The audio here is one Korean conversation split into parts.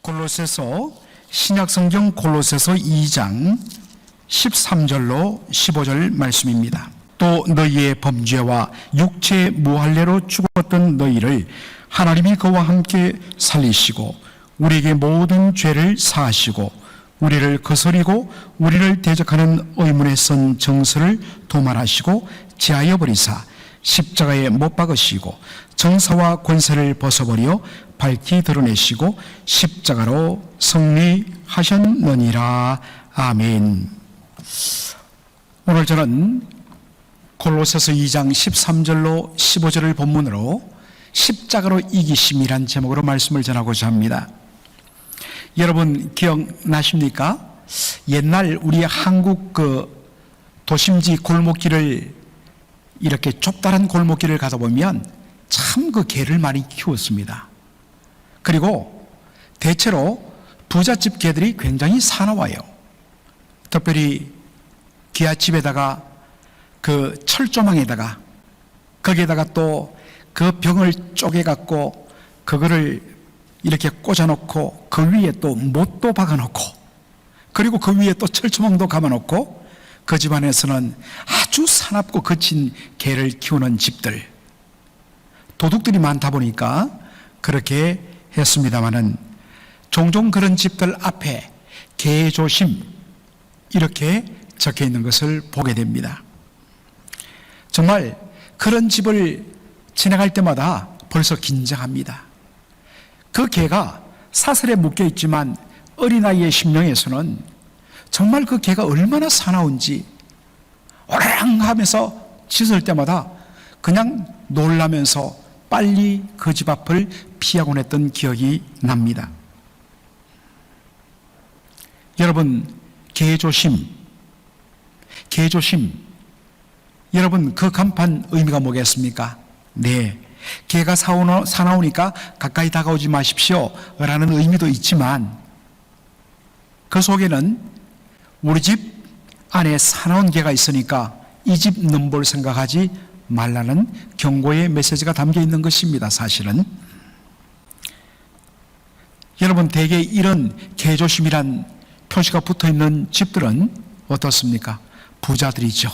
골로새서 신약성경 골로새서 2장 13절로 15절 말씀입니다. 또 너희의 범죄와 육체의 무할례로 죽었던 너희를 하나님이 그와 함께 살리시고 우리에게 모든 죄를 사하시고 우리를 거스리고 우리를 대적하는 의문에 선 정서를 도말하시고 제하여 버리사 십자가에 못 박으시고 정사와 권세를 벗어버려 밝히 드러내시고 십자가로 승리하셨느니라. 아멘. 오늘 저는 골로새서 2장 13절로 15절을 본문으로 십자가로 이기심이란 제목으로 말씀을 전하고자 합니다. 여러분 기억나십니까? 옛날 우리 한국 도심지 골목길을 이렇게 좁다란 골목길을 가다 보면 참 그 개를 많이 키웠습니다. 그리고 대체로 부잣집 개들이 굉장히 사나워요. 특별히 기아집에다가 그 철조망에다가 거기에다가 또 그 병을 쪼개갖고 그거를 이렇게 꽂아놓고 그 위에 또 못도 박아놓고 그리고 그 위에 또 철조망도 감아놓고 그 집안에서는 아주 사납고 거친 개를 키우는 집들, 도둑들이 많다 보니까 그렇게 했습니다마는 종종 그런 집들 앞에 개 조심 이렇게 적혀 있는 것을 보게 됩니다. 정말 그런 집을 지나갈 때마다 벌써 긴장합니다. 그 개가 사슬에 묶여 있지만 어린아이의 심령에서는 정말 그 개가 얼마나 사나운지 오랑 하면서 짖을 때마다 그냥 놀라면서 빨리 그 집 앞을 피하곤 했던 기억이 납니다. 여러분, 개조심. 여러분, 그 간판 의미가 뭐겠습니까? 네, 개가 사나우니까 가까이 다가오지 마십시오 라는 의미도 있지만 그 속에는 우리 집 안에 사나운 개가 있으니까 이 집 넘볼 생각하지 말라는 경고의 메시지가 담겨 있는 것입니다. 사실은 여러분, 대개 이런 개조심이란 표시가 붙어 있는 집들은 어떻습니까? 부자들이죠.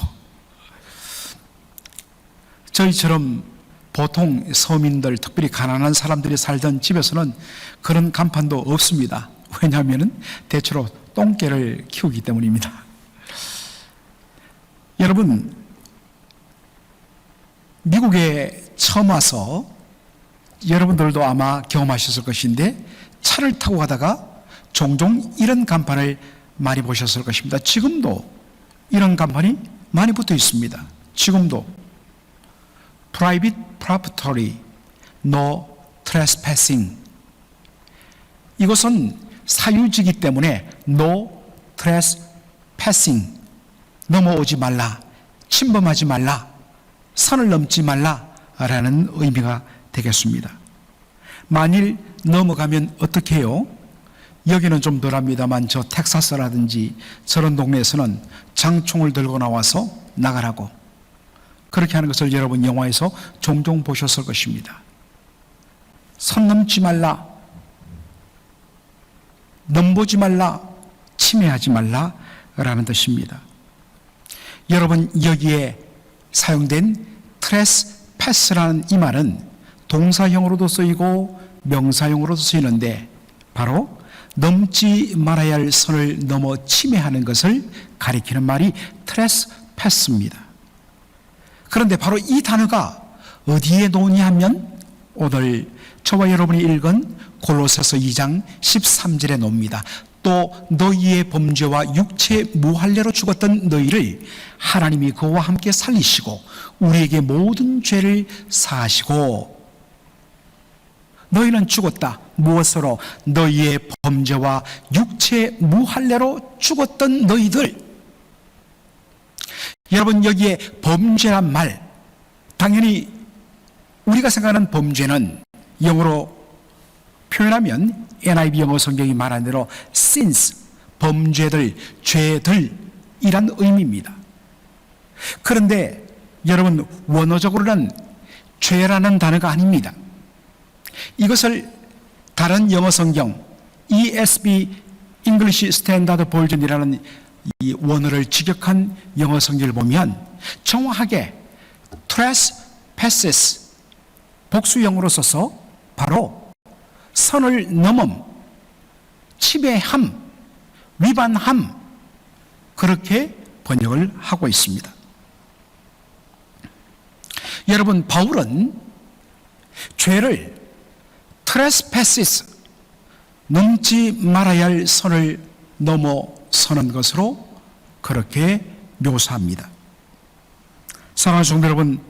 저희처럼 보통 서민들, 특별히 가난한 사람들이 살던 집에서는 그런 간판도 없습니다. 왜냐하면 대체로 똥개를 키우기 때문입니다. 여러분, 미국에 처음 와서 여러분들도 아마 경험하셨을 것인데 차를 타고 가다가 종종 이런 간판을 많이 보셨을 것입니다. 지금도 이런 간판이 많이 붙어 있습니다. 지금도 Private Property, No Trespassing. 이것은 사유지기 때문에 No Trespassing, 넘어오지 말라, 침범하지 말라, 선을 넘지 말라라는 의미가 되겠습니다. 만일 넘어가면 어떻게 해요? 여기는 좀 덜합니다만 저 텍사스라든지 저런 동네에서는 장총을 들고 나와서 나가라고 그렇게 하는 것을 여러분 영화에서 종종 보셨을 것입니다. 선 넘지 말라, 넘보지 말라, 침해하지 말라라는 뜻입니다. 여러분, 여기에 사용된 trespass라는 이 말은 동사형으로도 쓰이고 명사형으로도 쓰이는데 바로 넘지 말아야 할 선을 넘어 침해하는 것을 가리키는 말이 trespass입니다. 그런데 바로 이 단어가 어디에 놓으냐 하면 오늘 저와 여러분이 읽은 골로새서 2장 13절에 놓습니다. 또 너희의 범죄와 육체의 무할례로 죽었던 너희를 하나님이 그와 함께 살리시고 우리에게 모든 죄를 사하시고. 너희는 죽었다. 무엇으로? 너희의 범죄와 육체의 무할례로 죽었던 너희들. 여러분, 여기에 범죄란 말, 당연히 우리가 생각하는 범죄는 영어로 표현하면 NIV 영어 성경이 말한 대로 sins, 범죄들, 죄들이란 의미입니다. 그런데 여러분, 원어적으로는 죄라는 단어가 아닙니다. 이것을 다른 영어 성경 ESV English Standard Version이라는 이 원어를 직역한 영어 성경을 보면 정확하게 trespasses 복수형으로 써서 바로 선을 넘음, 침해함, 위반함 그렇게 번역을 하고 있습니다. 여러분, 바울은 죄를 trespasses 넘지 말아야 할 선을 넘어서는 것으로 그렇게 묘사합니다. 사랑하는 성도 여러분,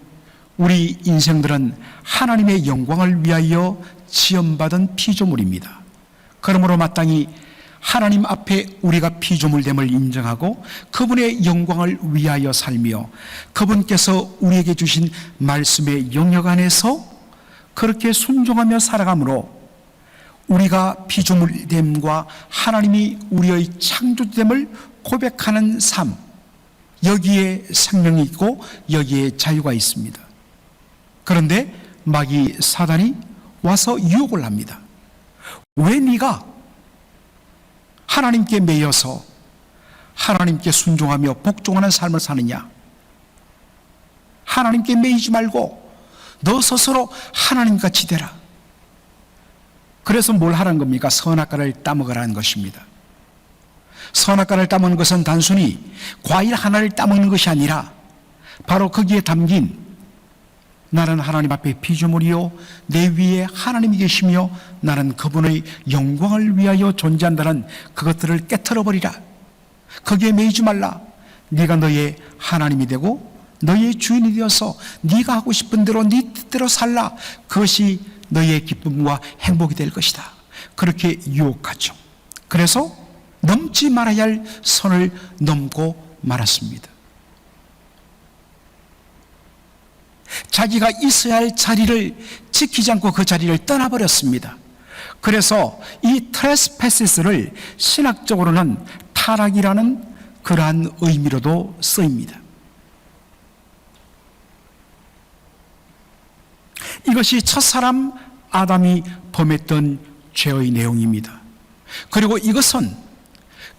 우리 인생들은 하나님의 영광을 위하여 지음받은 피조물입니다. 그러므로 마땅히 하나님 앞에 우리가 피조물됨을 인정하고 그분의 영광을 위하여 살며 그분께서 우리에게 주신 말씀의 영역 안에서 그렇게 순종하며 살아가므로 우리가 피조물됨과 하나님이 우리의 창조됨을 고백하는 삶, 여기에 생명이 있고 여기에 자유가 있습니다. 그런데 마귀 사단이 와서 유혹을 합니다. 왜 네가 하나님께 매여서 하나님께 순종하며 복종하는 삶을 사느냐? 하나님께 매이지 말고 너 스스로 하나님같이 되라. 그래서 뭘 하라는 겁니까? 선악과를 따먹으라는 것입니다. 선악과를 따먹는 것은 단순히 과일 하나를 따먹는 것이 아니라 바로 거기에 담긴 나는 하나님 앞에 피조물이요 내 위에 하나님이 계시며 나는 그분의 영광을 위하여 존재한다는 그것들을 깨트려버리라. 거기에 매이지 말라. 네가 너의 하나님이 되고 너의 주인이 되어서 네가 하고 싶은 대로 네 뜻대로 살라. 그것이 너의 기쁨과 행복이 될 것이다. 그렇게 유혹하죠. 그래서 넘지 말아야 할 선을 넘고 말았습니다. 자기가 있어야 할 자리를 지키지 않고 그 자리를 떠나버렸습니다. 그래서 이 트레스패시스를 신학적으로는 타락이라는 그러한 의미로도 쓰입니다. 이것이 첫사람 아담이 범했던 죄의 내용입니다. 그리고 이것은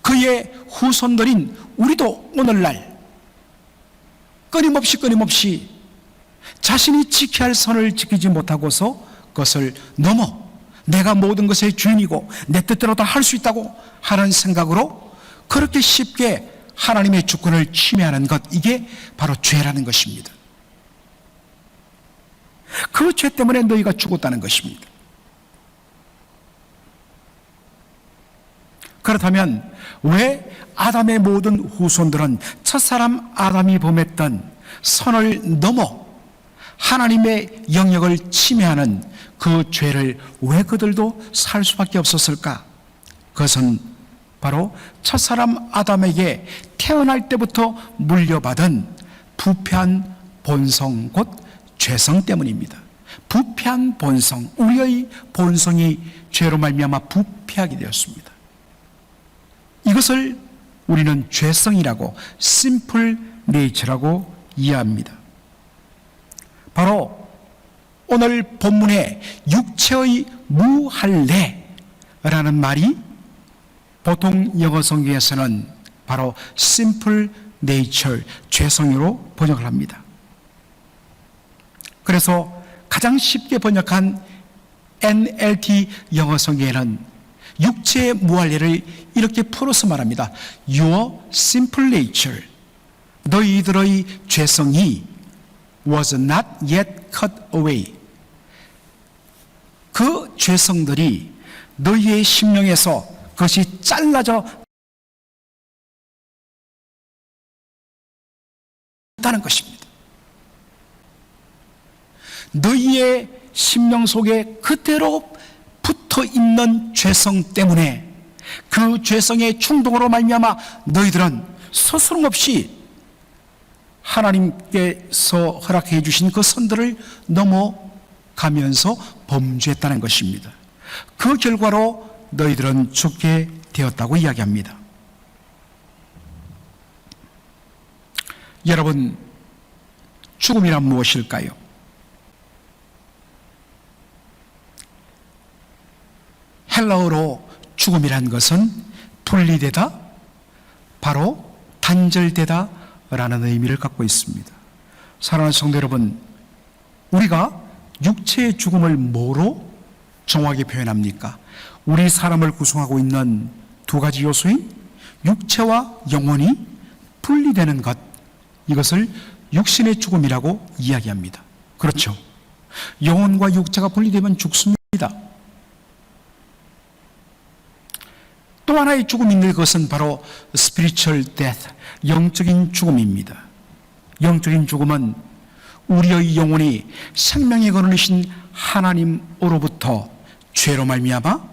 그의 후손들인 우리도 오늘날 끊임없이 자신이 지켜야 할 선을 지키지 못하고서 그것을 넘어 내가 모든 것의 주인이고 내 뜻대로 다 할 수 있다고 하는 생각으로 그렇게 쉽게 하나님의 주권을 침해하는 것, 이게 바로 죄라는 것입니다. 그 죄 때문에 너희가 죽었다는 것입니다. 그렇다면 왜 아담의 모든 후손들은 첫사람 아담이 범했던 선을 넘어 하나님의 영역을 침해하는 그 죄를 왜 그들도 살 수밖에 없었을까? 그것은 바로 첫사람 아담에게 태어날 때부터 물려받은 부패한 본성, 곧 죄성 때문입니다. 부패한 본성, 우리의 본성이 죄로 말미암아 부패하게 되었습니다. 이것을 우리는 죄성이라고, 심플 네이처라고 이해합니다. 바로 오늘 본문의 육체의 무할례라는 말이 보통 영어 성경에서는 바로 simple nature, 죄성으로 번역을 합니다. 그래서 가장 쉽게 번역한 NLT 영어 성경에는 육체의 무할례를 이렇게 풀어서 말합니다. Your simple nature, 너희들의 죄성이 was not yet cut away. 그 죄성들이 너희의 심령에서 그것이 잘라져 있다는 것입니다. 너희의 심령 속에 그대로 붙어 있는 죄성 때문에 그 죄성의 충동으로 말미암아 너희들은 스스럼 없이 하나님께서 허락해 주신 그 선들을 넘어가면서 범죄했다는 것입니다. 그 결과로 너희들은 죽게 되었다고 이야기합니다. 여러분, 죽음이란 무엇일까요? 헬라어로 죽음이란 것은 분리되다, 바로 단절되다 라는 의미를 갖고 있습니다. 사랑하는 성도 여러분, 우리가 육체의 죽음을 뭐로 정확하게 표현합니까? 우리 사람을 구성하고 있는 두 가지 요소인 육체와 영혼이 분리되는 것, 이것을 육신의 죽음이라고 이야기합니다. 그렇죠. 영혼과 육체가 분리되면 죽습니다. 또 하나의 죽음이 있는 것은 바로 spiritual death, 영적인 죽음입니다. 영적인 죽음은 우리의 영혼이 생명의 근원이신 하나님으로부터 죄로 말미암아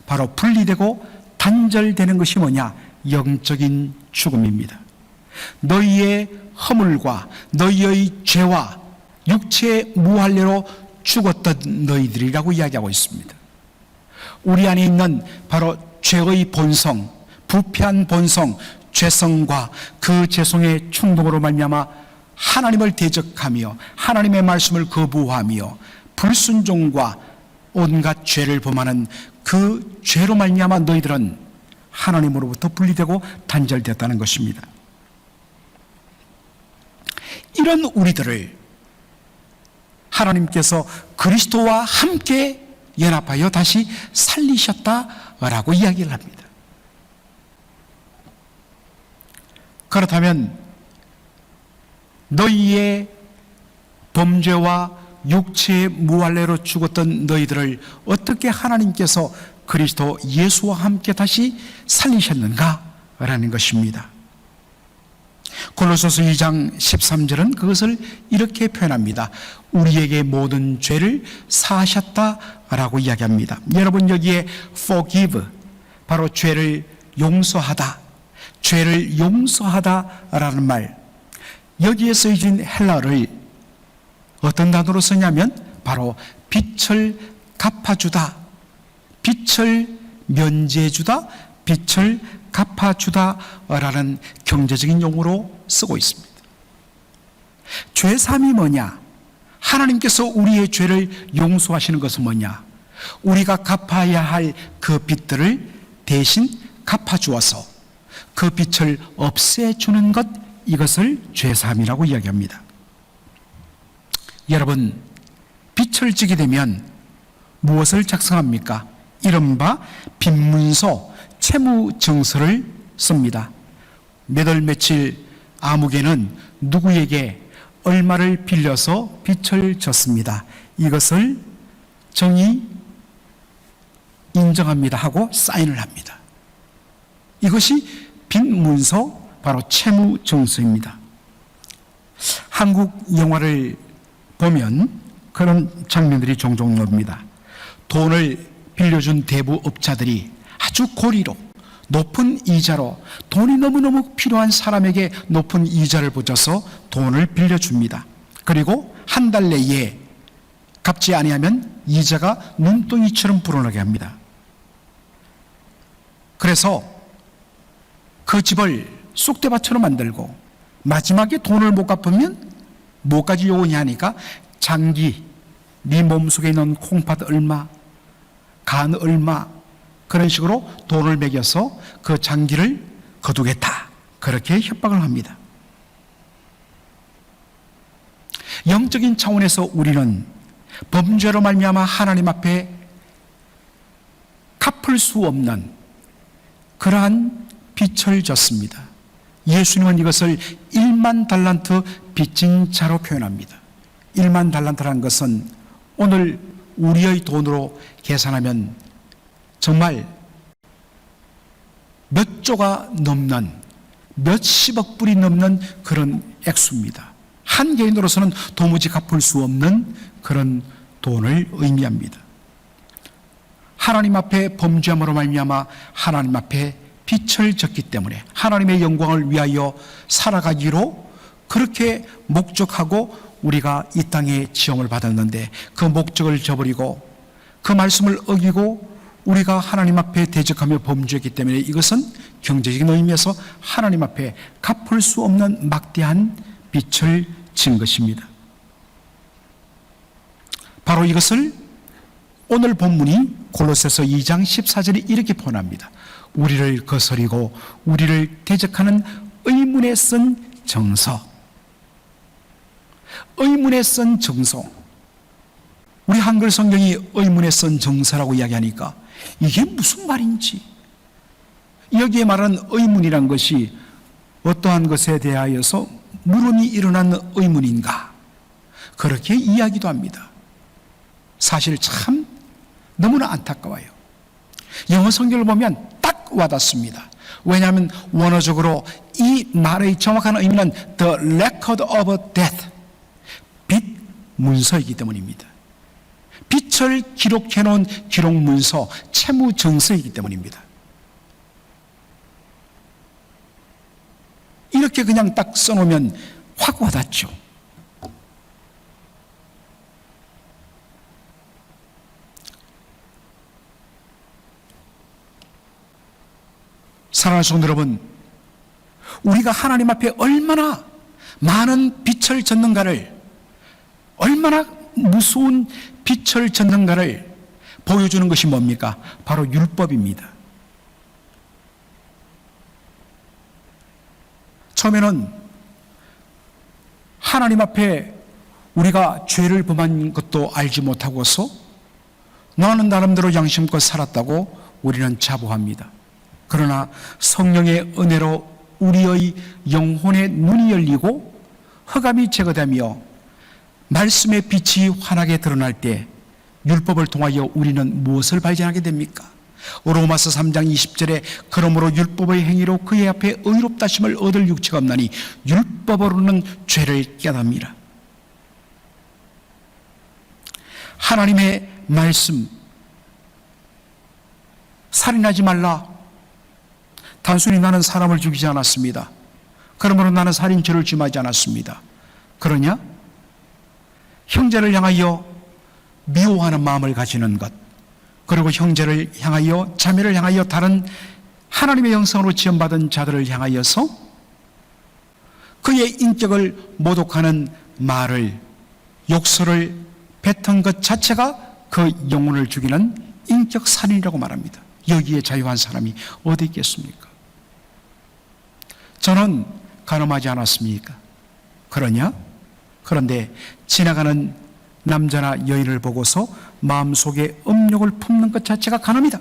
바로 분리되고 단절되는 것이 뭐냐? 영적인 죽음입니다. 너희의 허물과 너희의 죄와 육체의 무할례로 죽었던 너희들이라고 이야기하고 있습니다. 우리 안에 있는 바로 죄의 본성, 부패한 본성, 죄성과 그 죄성의 충동으로 말미암아 하나님을 대적하며 하나님의 말씀을 거부하며 불순종과 온갖 죄를 범하는 그 죄로 말미암아 너희들은 하나님으로부터 분리되고 단절되었다는 것입니다. 이런 우리들을 하나님께서 그리스도와 함께 연합하여 다시 살리셨다라고 이야기를 합니다. 그렇다면 너희의 범죄와 육체의 무할례로 죽었던 너희들을 어떻게 하나님께서 그리스도 예수와 함께 다시 살리셨는가라는 것입니다. 골로새서 2장 13절은 그것을 이렇게 표현합니다. 우리에게 모든 죄를 사하셨다라고 이야기합니다. 여러분, 여기에 forgive, 바로 죄를 용서하다, 죄를 용서하다라는 말, 여기에 쓰여진 헬라어를 어떤 단어로 쓰냐면 바로 빚을 갚아주다, 빚을 면제해주다, 빚을 갚아주다라는 경제적인 용어로 쓰고 있습니다. 죄사함이 뭐냐? 하나님께서 우리의 죄를 용서하시는 것은 뭐냐? 우리가 갚아야 할 그 빚들을 대신 갚아주어서 그 빚을 없애주는 것, 이것을 죄사함이라고 이야기합니다. 여러분, 빚을 지게 되면 무엇을 작성합니까? 이른바 빚문서, 채무증서를 씁니다. 몇 월 며칠 아무개는 누구에게 얼마를 빌려서 빚을 졌습니다. 이것을 정의 인정합니다 하고 사인을 합니다. 이것이 빚문서, 바로 채무증서입니다. 한국 영화를 보면 그런 장면들이 종종 나옵니다. 돈을 빌려준 대부업자들이 아주 고리로 높은 이자로 돈이 너무너무 필요한 사람에게 높은 이자를 붙여서 돈을 빌려줍니다. 그리고 한 달 내에 갚지 아니하면 이자가 눈덩이처럼 불어나게 합니다. 그래서 그 집을 쑥대밭으로 만들고 마지막에 돈을 못 갚으면 뭐까지 요구냐 하니까 장기, 네 몸속에 있는 콩팥 얼마, 간 얼마, 그런 식으로 돈을 매겨서 그 장기를 거두겠다, 그렇게 협박을 합니다. 영적인 차원에서 우리는 범죄로 말미암아 하나님 앞에 갚을 수 없는 그러한 빚을 졌습니다. 예수님은 이것을 1만 달란트 빚진 자로 표현합니다. 1만 달란트라는 것은 오늘 우리의 돈으로 계산하면 정말 몇 조가 넘는, 몇십억 불이 넘는 그런 액수입니다. 한 개인으로서는 도무지 갚을 수 없는 그런 돈을 의미합니다. 하나님 앞에 범죄함으로 말미암아 하나님 앞에 빚을 졌기 때문에 하나님의 영광을 위하여 살아가기로 그렇게 목적하고 우리가 이 땅에 지음을 받았는데, 그 목적을 저버리고 그 말씀을 어기고 우리가 하나님 앞에 대적하며 범죄했기 때문에 이것은 경제적인 의미에서 하나님 앞에 갚을 수 없는 막대한 빚을 진 것입니다. 바로 이것을 오늘 본문이 골로새서 2장 14절에 이렇게 표현합니다. 우리를 거스리고 우리를 대적하는 의문에 쓴 정서. 의문에 쓴 정서. 우리 한글 성경이 의문에 쓴 정서라고 이야기하니까 이게 무슨 말인지, 여기에 말하는 의문이란 것이 어떠한 것에 대하여서 물음이 일어난 의문인가, 그렇게 이야기도 합니다. 사실 참 너무나 안타까워요. 영어 성경을 보면 딱 와닿습니다. 왜냐하면 원어적으로 이 말의 정확한 의미는 The record of death, 빛 문서이기 때문입니다. 빛을 기록해놓은 기록 문서, 채무 정서이기 때문입니다. 이렇게 그냥 딱 써놓으면 확 와닿죠. 사랑하는 성도 여러분, 우리가 하나님 앞에 얼마나 많은 빛을 졌는가를, 얼마나 무서운 빛을 졌는가를 보여주는 것이 뭡니까? 바로 율법입니다. 처음에는 하나님 앞에 우리가 죄를 범한 것도 알지 못하고서 나는 나름대로 양심껏 살았다고 우리는 자부합니다. 그러나 성령의 은혜로 우리의 영혼의 눈이 열리고 흑암이 제거되며 말씀의 빛이 환하게 드러날 때 율법을 통하여 우리는 무엇을 발견하게 됩니까? 로마서 3장 20절에 그러므로 율법의 행위로 그의 앞에 의롭다심을 얻을 육체가 없나니 율법으로는 죄를 깨닫니라. 하나님의 말씀, 살인하지 말라. 단순히 나는 사람을 죽이지 않았습니다. 그러므로 나는 살인죄를 범하지 않았습니다. 그러냐? 형제를 향하여 미워하는 마음을 가지는 것, 그리고 형제를 향하여, 자매를 향하여, 다른 하나님의 형상으로 지음받은 자들을 향하여서 그의 인격을 모독하는 말을, 욕설을 뱉은 것 자체가 그 영혼을 죽이는 인격 살인이라고 말합니다. 여기에 자유한 사람이 어디 있겠습니까? 저는 간음하지 않았습니까? 그러냐? 그런데 지나가는 남자나 여인을 보고서 마음속에 음욕을 품는 것 자체가 간음이다.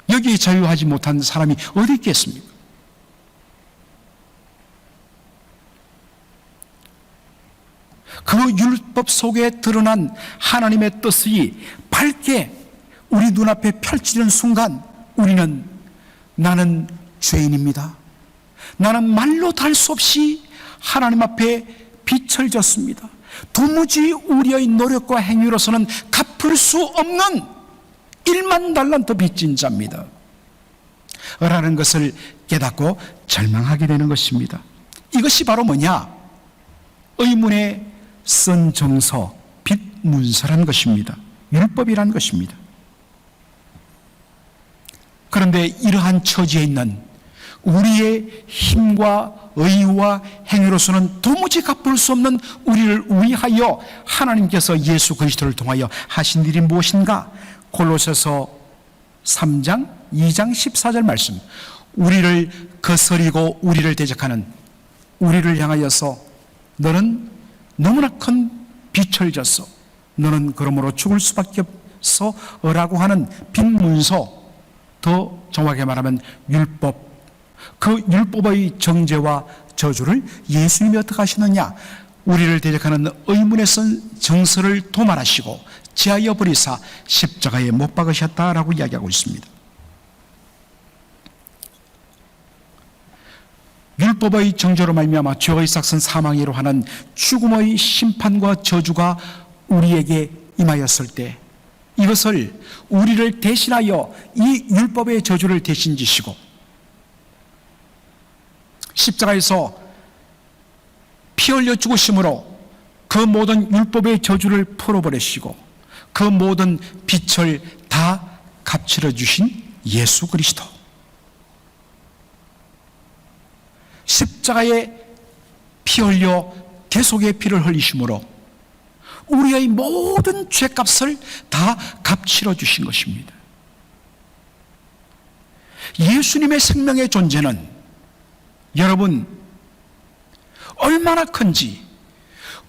여기에 자유하지 못한 사람이 어디 있겠습니까? 그 율법 속에 드러난 하나님의 뜻이 밝게 우리 눈앞에 펼치는 순간 우리는, 나는 죄인입니다. 나는 말로 다 할 수 없이 하나님 앞에 빛을 졌습니다. 도무지 우리의 노력과 행위로서는 갚을 수 없는 1만 달란트 빚진 자입니다 라는 것을 깨닫고 절망하게 되는 것입니다. 이것이 바로 뭐냐? 의문에 쓴 정서, 빛 문서란 것입니다. 율법이란 것입니다. 그런데 이러한 처지에 있는 우리의 힘과 의와 행위로서는 도무지 갚을 수 없는 우리를 위하여 하나님께서 예수 그리스도를 통하여 하신 일이 무엇인가? 골로새서 3장 2장 14절 말씀, 우리를 거스리고 우리를 대적하는, 우리를 향하여서 너는 너무나 큰 빛을 졌어, 너는 그러므로 죽을 수밖에 없어 라고 하는 빈문서, 더 정확하게 말하면 율법, 그 율법의 정죄와 저주를 예수님이 어떻게 하시느냐? 우리를 대적하는 의문에 쓴 정서를 도말하시고 제하여 버리사 십자가에 못 박으셨다라고 이야기하고 있습니다. 율법의 정죄로 말미암아 죄의 삭은 사망이로 하는 죽음의 심판과 저주가 우리에게 임하였을 때, 이것을 우리를 대신하여 이 율법의 저주를 대신 지시고 십자가에서 피 흘려 죽으심으로 그 모든 율법의 저주를 풀어버리시고 그 모든 빛을 다 값치러 주신 예수 그리스도, 십자가에 피 흘려 대속의 피를 흘리심으로 우리의 모든 죄값을 다 값치러 주신 것입니다. 예수님의 생명의 존재는 여러분 얼마나 큰지,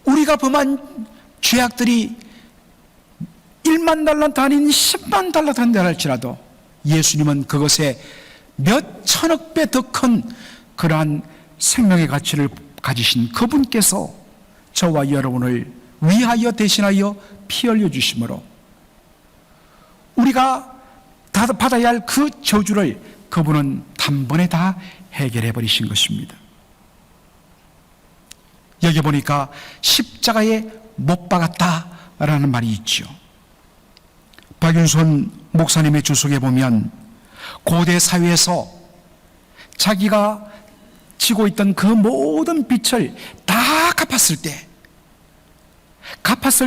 우리가 범한 죄악들이 1만 달란트 아닌 10만 달란트한다 할지라도 예수님은 그것에 몇 천억 배 더 큰 그러한 생명의 가치를 가지신 그분께서 저와 여러분을 위하여 대신하여 피 흘려 주심으로 우리가 받아야 할 그 저주를 그분은 단번에 다 해결해 버리신 것입니다. 여기 보니까 십자가에 못 박았다라는 말이 있죠. 박윤선 목사님의 주석에 보면 고대 사회에서 자기가 지고 있던 그 모든 빚을 다 갚았을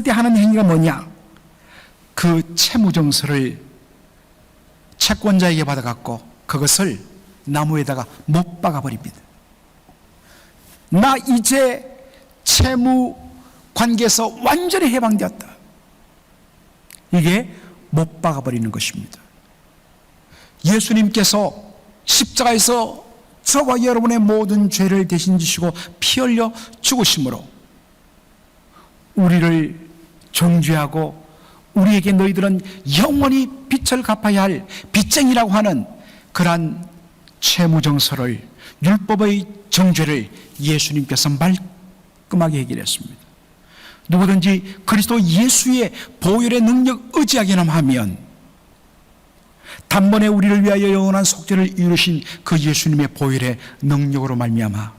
때 하는 행위가 뭐냐? 그 채무증서를 채권자에게 받아갖고 그것을 나무에다가 못 박아버립니다. 나 이제 채무 관계에서 완전히 해방되었다. 이게 못 박아버리는 것입니다. 예수님께서 십자가에서 저와 여러분의 모든 죄를 대신 지시고 피 흘려 죽으심으로 우리를 정죄하고 우리에게 너희들은 영원히 빚을 갚아야 할 빚쟁이라고 하는 그러한 채무정서를, 율법의 정죄를 예수님께서 말끔하게 해결했습니다. 누구든지 그리스도 예수의 보혈의 능력 의지하기만 하면 단번에 우리를 위하여 영원한 속죄를 이루신 그 예수님의 보혈의 능력으로 말미암아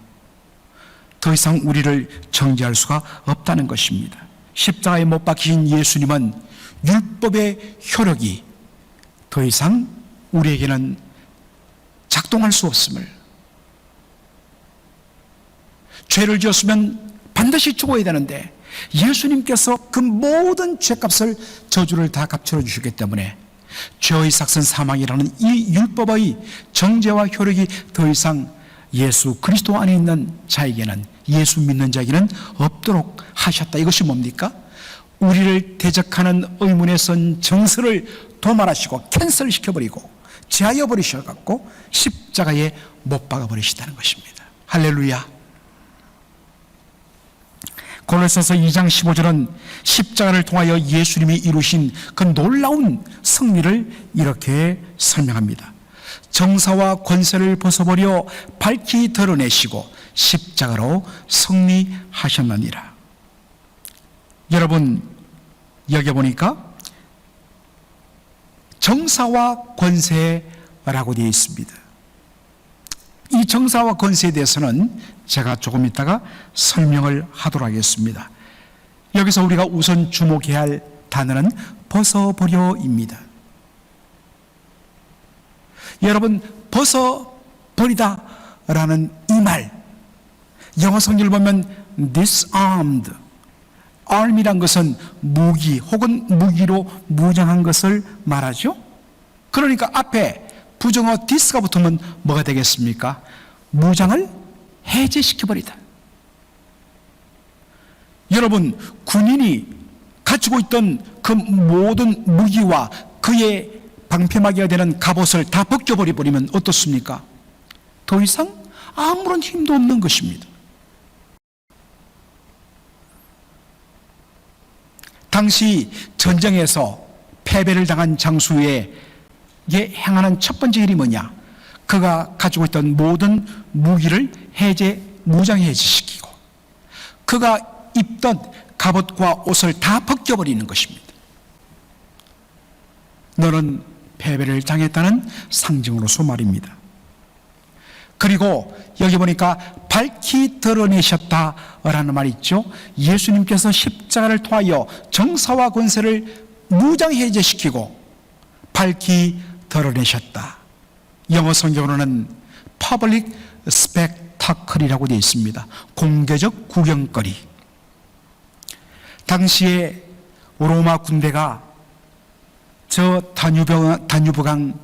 더 이상 우리를 정죄할 수가 없다는 것입니다. 십자가에 못 박히신 예수님은 율법의 효력이 더 이상 우리에게는 작동할 수 없음을, 죄를 지었으면 반드시 죽어야 되는데 예수님께서 그 모든 죄값을, 저주를 다 값쳐 주셨기 때문에 죄의 삭선 사망이라는 이 율법의 정죄와 효력이 더 이상 예수 그리스도 안에 있는 자에게는, 예수 믿는 자에게는 없도록 하셨다. 이것이 뭡니까? 우리를 대적하는 의문에 선 정서를 도말하시고 캔슬시켜버리고 제하여 버리셔갖고 십자가에 못 박아버리시다는 것입니다. 할렐루야. 골로새서 2장 15절은 십자가를 통하여 예수님이 이루신 그 놀라운 승리를 이렇게 설명합니다. 정사와 권세를 벗어버려 밝히 드러내시고 십자가로 승리하셨느니라. 여러분, 여기 보니까 정사와 권세라고 되어 있습니다. 이 정사와 권세에 대해서는 제가 조금 있다가 설명을 하도록 하겠습니다. 여기서 우리가 우선 주목해야 할 단어는 벗어버려입니다. 여러분, 벗어버리다 라는 이 말, 영어 성경을 보면 disarmed, arm이란 것은 무기 혹은 무기로 무장한 것을 말하죠. 그러니까 앞에 부정어 dis가 붙으면 뭐가 되겠습니까? 무장을 해제시켜버리다. 여러분, 군인이 가지고 있던 그 모든 무기와 그의 방패막이가 되는 갑옷을 다 벗겨버리면 어떻습니까? 더 이상 아무런 힘도 없는 것입니다. 당시 전쟁에서 패배를 당한 장수에게 행하는 첫 번째 일이 뭐냐? 그가 가지고 있던 모든 무기를 무장 해제시키고 그가 입던 갑옷과 옷을 다 벗겨버리는 것입니다. 너는 패배를 당했다는 상징으로서 말입니다. 그리고 여기 보니까 밝히 드러내셨다라는 말이 있죠. 예수님께서 십자가를 통하여 정사와 권세를 무장 해제시키고 밝히 드러내셨다. 영어 성경으로는 public spectacle이라고 되어 있습니다. 공개적 구경거리. 당시에 로마 군대가 저 다뉴브강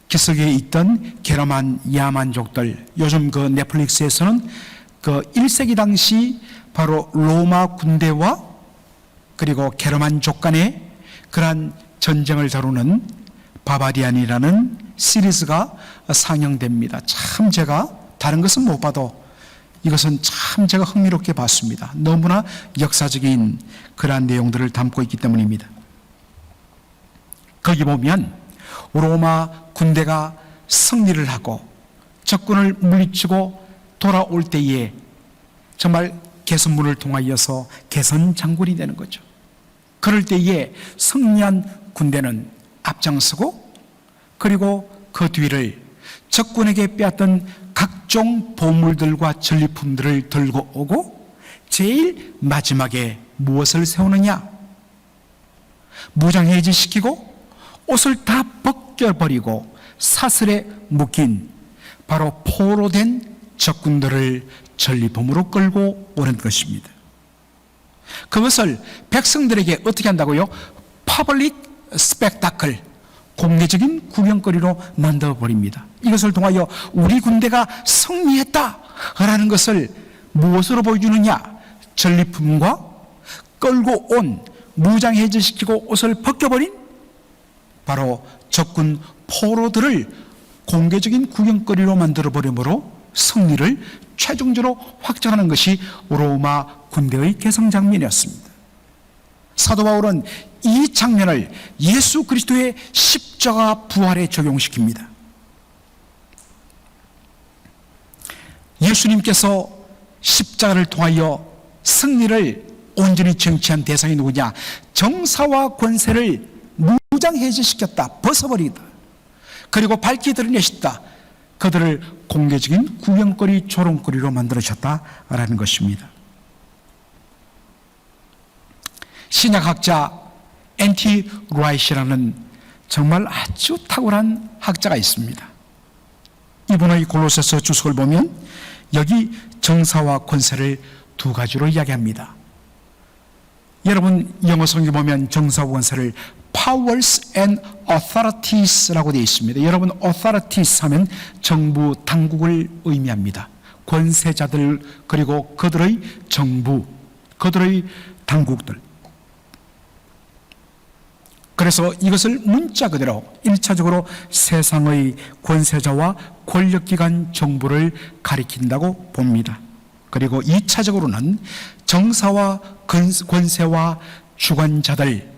기슭에 있던 게르만 야만족들, 요즘 그 넷플릭스에서는 그 1세기 당시 바로 로마 군대와 그리고 게르만족 간의 그러한 전쟁을 다루는 바바리안이라는 시리즈가 상영됩니다. 참 제가 다른 것은 못 봐도 이것은 참 제가 흥미롭게 봤습니다. 너무나 역사적인 그러한 내용들을 담고 있기 때문입니다. 거기 보면 로마 군대가 승리를 하고 적군을 물리치고 돌아올 때에 정말 개선문을 통하여서 개선 장군이 되는 거죠. 그럴 때에 승리한 군대는 앞장서고 그리고 그 뒤를 적군에게 빼앗던 각종 보물들과 전리품들을 들고 오고 제일 마지막에 무엇을 세우느냐? 무장해제시키고 옷을 다 벗겨버리고 사슬에 묶인 바로 포로 된 적군들을 전리품으로 끌고 오는 것입니다. 그것을 백성들에게 어떻게 한다고요? 퍼블릭 스펙타클, 공개적인 구경거리로 만들어버립니다. 이것을 통하여 우리 군대가 승리했다라는 것을 무엇으로 보여주느냐? 전리품과 끌고 온 무장해제시키고 옷을 벗겨버린 바로 적군 포로들을 공개적인 구경거리로 만들어버림으로 승리를 최종적으로 확정하는 것이 로마 군대의 개성 장면이었습니다. 사도 바울은 이 장면을 예수 그리스도의 십자가 부활에 적용시킵니다. 예수님께서 십자가를 통하여 승리를 온전히 쟁취한 대상이 누구냐? 정사와 권세를 무장해제시켰다, 벗어버리다. 그리고 밝히 드러내셨다. 그들을 공개적인 구경거리, 조롱거리로 만들으셨다라는 것입니다. 신약학자 앤티 라이시라는 정말 아주 탁월한 학자가 있습니다. 이분의 골로새서 주석을 보면 여기 정사와 권세를 두 가지로 이야기합니다. 여러분 영어 성경 보면 정사와 권세를 powers and authorities라고 되어 있습니다. 여러분 authorities 하면 정부, 당국을 의미합니다. 권세자들 그리고 그들의 정부, 그들의 당국들. 그래서 이것을 문자 그대로 1차적으로 세상의 권세자와 권력기관 정부를 가리킨다고 봅니다. 그리고 2차적으로는 정사와 권세와 주관자들,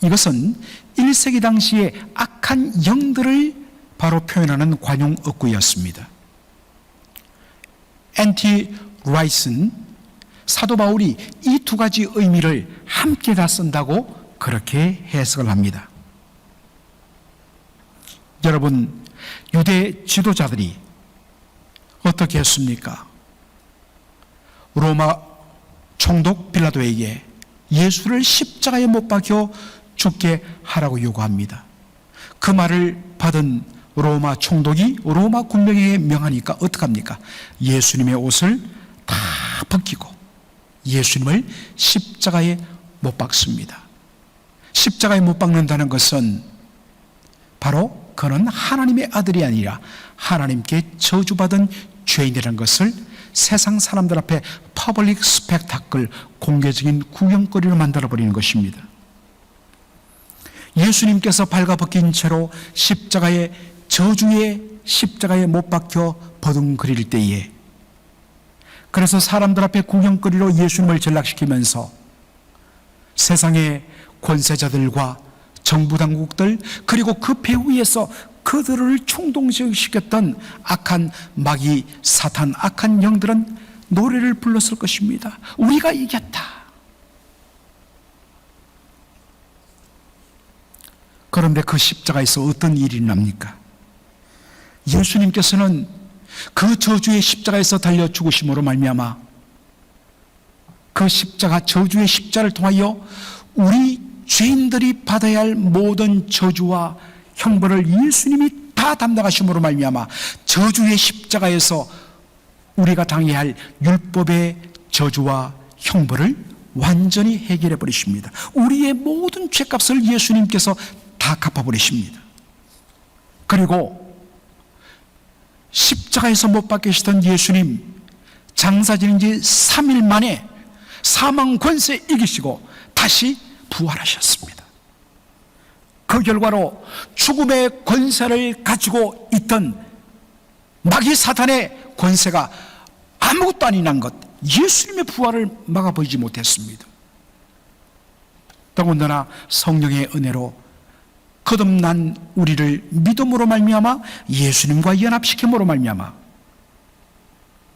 이것은 1세기 당시에 악한 영들을 바로 표현하는 관용 어구였습니다. 앤티 라이스는 사도 바울이 이 두 가지 의미를 함께 다 쓴다고 그렇게 해석을 합니다. 여러분, 유대 지도자들이 어떻게 했습니까? 로마 총독 빌라도에게 예수를 십자가에 못 박혀 죽게 하라고 요구합니다. 그 말을 받은 로마 총독이 로마 군병에게 명하니까 어떡합니까? 예수님의 옷을 다 벗기고 예수님을 십자가에 못 박습니다. 십자가에 못 박는다는 것은 바로 그는 하나님의 아들이 아니라 하나님께 저주받은 죄인이라는 것을 세상 사람들 앞에 퍼블릭 스펙타클, 공개적인 구경거리로 만들어버리는 것입니다. 예수님께서 발가벗긴 채로 저주의 십자가에 못 박혀 버둥거릴 때에, 그래서 사람들 앞에 구경거리로 예수님을 전락시키면서 세상의 권세자들과 정부 당국들 그리고 그 배후에서 그들을 충동시켰던 악한 마귀 사탄, 악한 영들은 노래를 불렀을 것입니다. 우리가 이겼다. 그런데 그 십자가에서 어떤 일이 납니까? 예수님께서는 그 저주의 십자가에서 달려 죽으심으로 말미암아 그 십자가, 저주의 십자를 통하여 우리 죄인들이 받아야 할 모든 저주와 형벌을 예수님이 다 담당하심으로 말미암아 저주의 십자가에서 우리가 당해야 할 율법의 저주와 형벌을 완전히 해결해 버리십니다. 우리의 모든 죄값을 예수님께서 다 갚아버리십니다. 그리고 십자가에서 못 박히시던 예수님, 장사 지는 지 3일 만에 사망 권세 이기시고 다시 부활하셨습니다. 그 결과로 죽음의 권세를 가지고 있던 마귀 사탄의 권세가 아무것도 아닌 것, 예수님의 부활을 막아보지 못했습니다. 더군다나 성령의 은혜로 거듭난 우리를 믿음으로 말미암아 예수님과 연합시킴으로 말미암아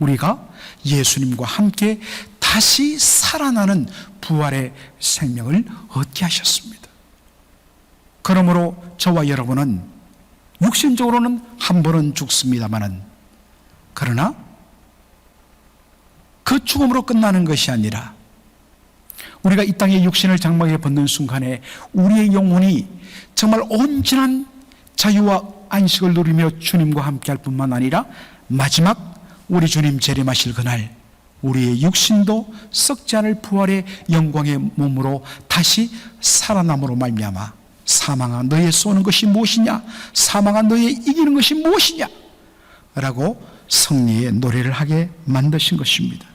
우리가 예수님과 함께 다시 살아나는 부활의 생명을 얻게 하셨습니다. 그러므로 저와 여러분은 육신적으로는 한 번은 죽습니다마는, 그러나 그 죽음으로 끝나는 것이 아니라 우리가 이 땅에 육신을 장막에 벗는 순간에 우리의 영혼이 정말 온전한 자유와 안식을 누리며 주님과 함께 할 뿐만 아니라 마지막 우리 주님 재림하실 그날 우리의 육신도 썩지 않을 부활의 영광의 몸으로 다시 살아남으로 말미암아 사망아 너의 쏘는 것이 무엇이냐, 사망아 너의 이기는 것이 무엇이냐 라고 승리의 노래를 하게 만드신 것입니다.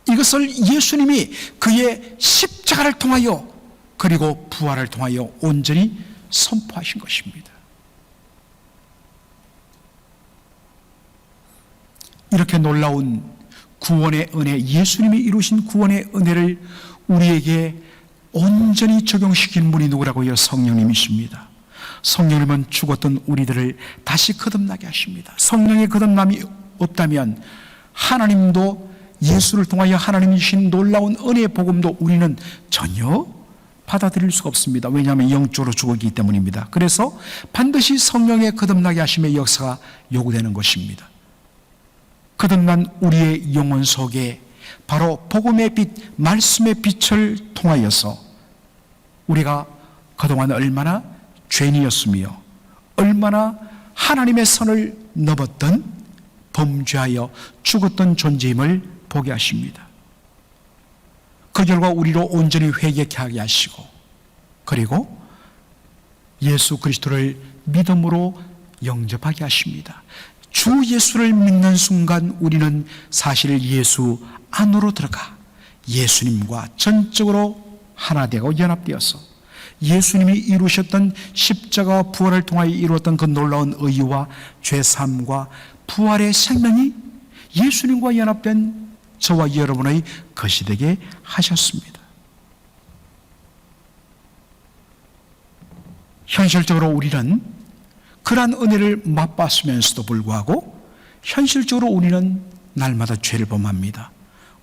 이것을 예수님이 그의 십자가를 통하여 그리고 부활을 통하여 온전히 선포하신 것입니다. 이렇게 놀라운 구원의 은혜, 예수님이 이루신 구원의 은혜를 우리에게 온전히 적용시킨 분이 누구라고요? 성령님이십니다. 성령님은 죽었던 우리들을 다시 거듭나게 하십니다. 성령의 거듭남이 없다면 하나님도 예수를 통하여 하나님이 주신 놀라운 은혜의 복음도 우리는 전혀 받아들일 수가 없습니다. 왜냐하면 영적으로 죽었기 때문입니다. 그래서 반드시 성령의 거듭나게 하심의 역사가 요구되는 것입니다. 거듭난 우리의 영혼 속에 바로 복음의 빛, 말씀의 빛을 통하여서 우리가 그동안 얼마나 죄인이었으며 얼마나 하나님의 선을 넘었던 범죄하여 죽었던 존재임을 보게 하십니다. 그 결과 우리로 온전히 회개케 하게 하시고 그리고 예수 그리스도를 믿음으로 영접하게 하십니다. 주 예수를 믿는 순간 우리는 사실 예수 안으로 들어가 예수님과 전적으로 하나 되고 연합되어서 예수님이 이루셨던 십자가와 부활을 통하여 이루었던 그 놀라운 의와 죄사함과 부활의 생명이 예수님과 연합된 저와 여러분의 것이 되게 하셨습니다. 현실적으로 우리는 그러한 은혜를 맛봤으면서도 불구하고 현실적으로 우리는 날마다 죄를 범합니다.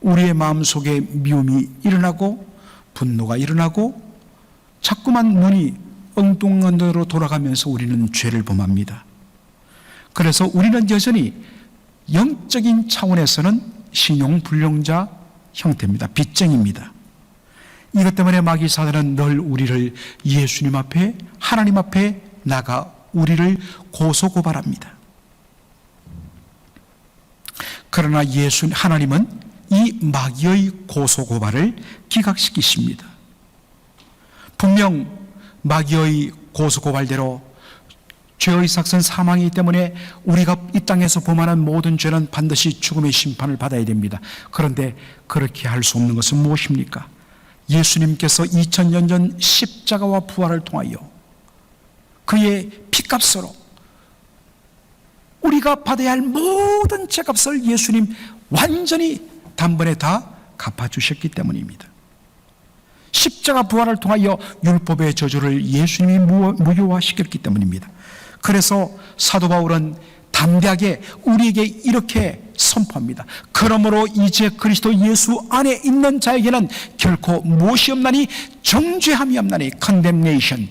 우리의 마음속에 미움이 일어나고 분노가 일어나고 자꾸만 눈이 엉뚱한 데로 돌아가면서 우리는 죄를 범합니다. 그래서 우리는 여전히 영적인 차원에서는 신용불량자 형태입니다. 빚쟁입니다. 이것 때문에 마귀 사단은 늘 우리를 예수님 앞에 하나님 앞에 나가 우리를 고소고발합니다. 그러나 하나님은 이 마귀의 고소고발을 기각시키십니다. 분명 마귀의 고소고발대로 죄의 삭선 사망이기 때문에 우리가 이 땅에서 범하는 모든 죄는 반드시 죽음의 심판을 받아야 됩니다. 그런데 그렇게 할 수 없는 것은 무엇입니까? 예수님께서 2000년 전 십자가와 부활을 통하여 그의 피값으로 우리가 받아야 할 모든 죄값을 예수님 완전히 단번에 다 갚아주셨기 때문입니다. 십자가 부활을 통하여 율법의 저주를 예수님이 무효화시켰기 때문입니다. 그래서 사도 바울은 담대하게 우리에게 이렇게 선포합니다. 그러므로 이제 그리스도 예수 안에 있는 자에게는 결코 무엇이 없나니 정죄함이 없나니 condemnation,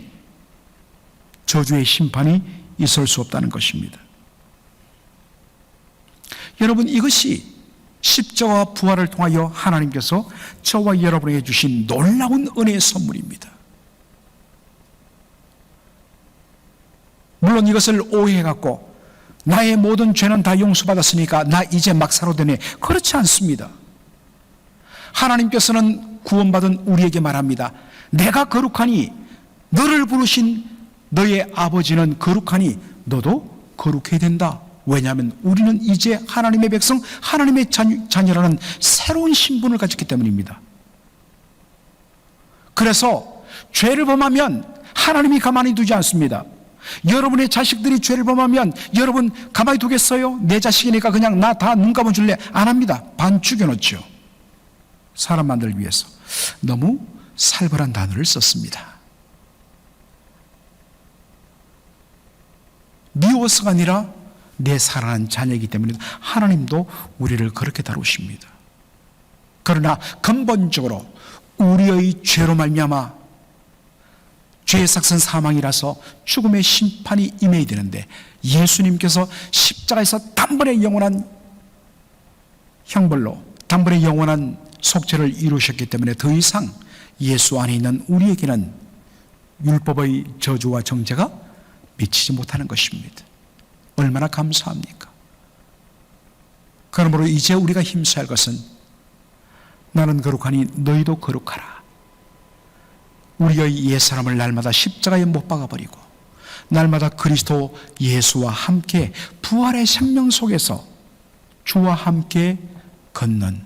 저주의 심판이 있을 수 없다는 것입니다. 여러분, 이것이 십자가와 부활을 통하여 하나님께서 저와 여러분에게 주신 놀라운 은혜의 선물입니다. 물론 이것을 오해해갖고 나의 모든 죄는 다 용서받았으니까 나 이제 막 살아도 되네, 그렇지 않습니다. 하나님께서는 구원받은 우리에게 말합니다. 내가 거룩하니 너를 부르신 너의 아버지는 거룩하니 너도 거룩해야 된다. 왜냐하면 우리는 이제 하나님의 백성, 하나님의 자녀라는 새로운 신분을 가졌기 때문입니다. 그래서 죄를 범하면 하나님이 가만히 두지 않습니다. 여러분의 자식들이 죄를 범하면 여러분 가만히 두겠어요? 내 자식이니까 그냥 나 다 눈 감아줄래? 안 합니다. 반 죽여놓죠. 사람 만들기 위해서. 너무 살벌한 단어를 썼습니다. 미워서가 아니라 내 사랑하는 자녀이기 때문에 하나님도 우리를 그렇게 다루십니다. 그러나 근본적으로 우리의 죄로 말미암아 죄의 삭은 사망이라서 죽음의 심판이 임해야 되는데 예수님께서 십자가에서 단번에 영원한 형벌로 단번에 영원한 속죄를 이루셨기 때문에 더 이상 예수 안에 있는 우리에게는 율법의 저주와 정죄가 미치지 못하는 것입니다. 얼마나 감사합니까? 그러므로 이제 우리가 힘써야 할 것은 나는 거룩하니 너희도 거룩하라. 우리의 옛사람을 날마다 십자가에 못 박아버리고 날마다 그리스도 예수와 함께 부활의 생명 속에서 주와 함께 걷는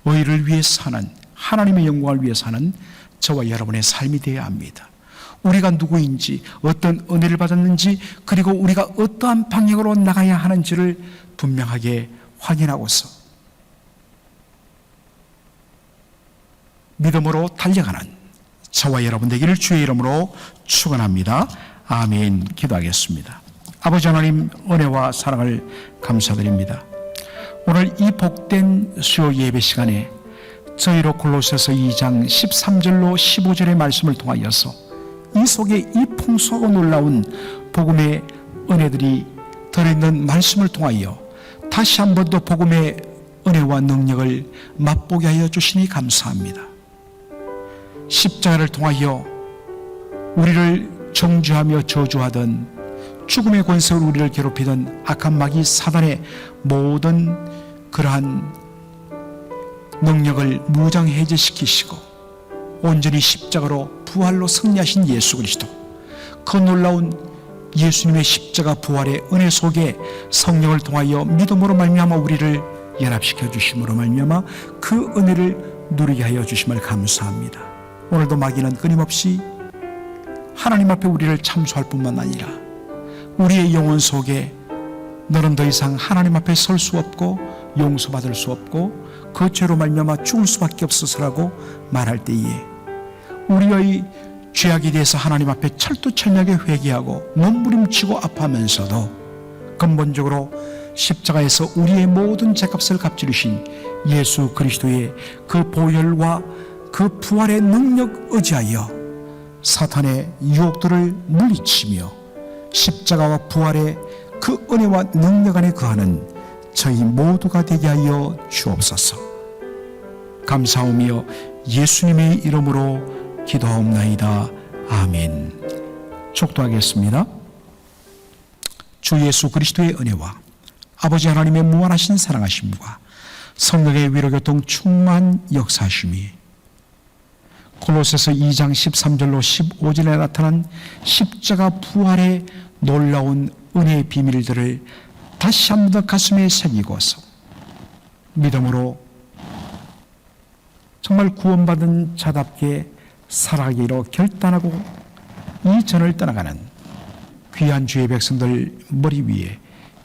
의를 위해 사는 하나님의 영광을 위해 사는 저와 여러분의 삶이 되어야 합니다. 우리가 누구인지 어떤 은혜를 받았는지 그리고 우리가 어떠한 방향으로 나가야 하는지를 분명하게 확인하고서 믿음으로 달려가는 저와 여러분 되기를 주의 이름으로 축원합니다. 아멘. 기도하겠습니다. 아버지 하나님 은혜와 사랑을 감사드립니다. 오늘 이 복된 수요 예배 시간에 저희로 골로새서 2장 13절로 15절의 말씀을 통하여서 이 속에 이 풍성하고 놀라운 복음의 은혜들이 들어있는 말씀을 통하여 다시 한 번 더 복음의 은혜와 능력을 맛보게 하여 주시니 감사합니다. 십자가를 통하여 우리를 정죄하며 저주하던 죽음의 권세로 우리를 괴롭히던 악한 마귀 사단의 모든 그러한 능력을 무장해제시키시고 온전히 십자가로 부활로 승리하신 예수 그리스도, 그 놀라운 예수님의 십자가 부활의 은혜 속에 성령을 통하여 믿음으로 말미암아 우리를 연합시켜 주심으로 말미암아 그 은혜를 누리게 하여 주심을 감사합니다. 오늘도 마귀는 끊임없이 하나님 앞에 우리를 참소할 뿐만 아니라 우리의 영혼 속에 너는 더 이상 하나님 앞에 설 수 없고 용서받을 수 없고 그 죄로 말미암아 죽을 수밖에 없어서라고 말할 때에 우리의 죄악에 대해서 하나님 앞에 철두철미하게 회개하고 몸부림치고 아파하면서도 근본적으로 십자가에서 우리의 모든 죄값을 값지르신 예수 그리스도의 그 보혈과 그 부활의 능력 의지하여 사탄의 유혹들을 물리치며 십자가와 부활의 그 은혜와 능력 안에 거하는 저희 모두가 되게 하여 주옵소서. 감사하며 예수님의 이름으로 기도하옵나이다. 아멘. 축도하겠습니다. 주 예수 그리스도의 은혜와 아버지 하나님의 무한하신 사랑하심과 성령의 위로교통 충만 역사하심이 골로새서 2장 13절로 15절에 나타난 십자가 부활의 놀라운 은혜의 비밀들을 다시 한 번 더 가슴에 새기고서 믿음으로 정말 구원받은 자답게 살아가기로 결단하고 이 전을 떠나가는 귀한 주의 백성들 머리 위에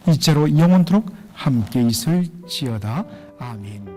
이제로 영원토록 함께 있을지어다. 아멘.